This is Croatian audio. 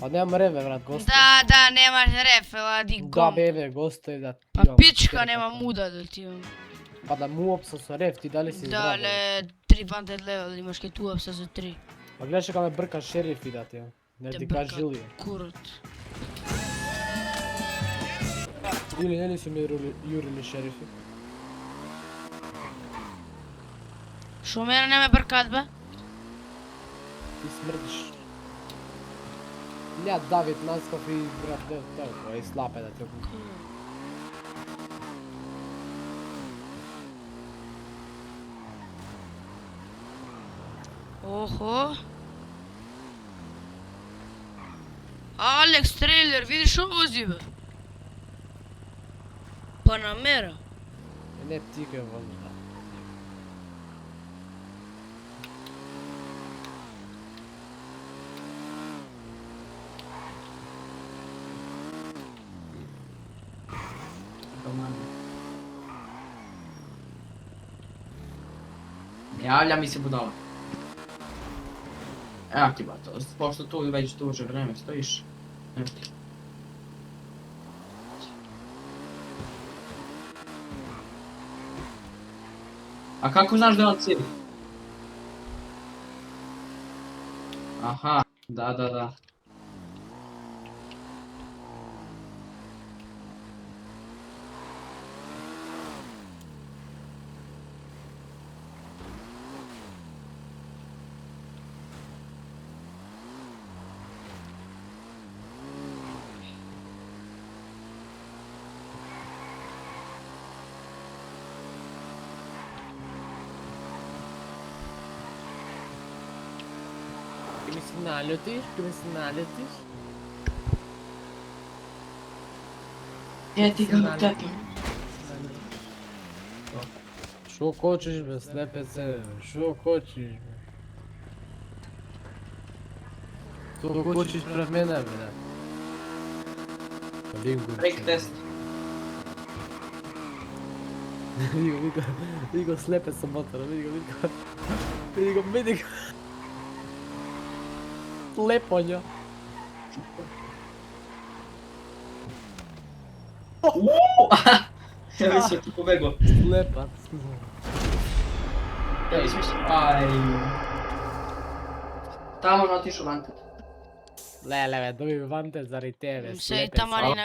Pa nemam reve, vrat, goste. Da, nemaš ref, лади Da, гом. bebe, goste, da ti Pa пичка нема муда да ти имам. Pa da mu opsa sa ref, ti dali si zdravo. Дале 3 лева, имаш ке ту апса за 3. Pa gledaš kako me brka šerif i da ti, ne ti kaži Žilije. Курот. Ili ne su mi jurili šerifi. Шо мене не ме бркат бе? Ti smrdiš. Ja, David naskaf i brat, to je slape da te okupi. Охо. Алекс трейлер, видиш шо вози бе? Панамера. Ne ptike vozi da. Javlja mi se budala. Evo ti bato, pošto tu već duže vreme stojiš. Evo ti. A kako znaš da je on cilj? Aha, da. Ti mi se naljutiš? Ja ti ga tepam. Što hoćeš be, slepe se, što hoćeš be? Što hoćeš pred mene be? Break test. Vidi go slepe sa motora, vidi go. Leponja. Ja mislim ti pobegao. Lepac. Ja mislim aj. Tamo otišao vantet. Lele, dobim vantel zari tebe, Се и slepe тамари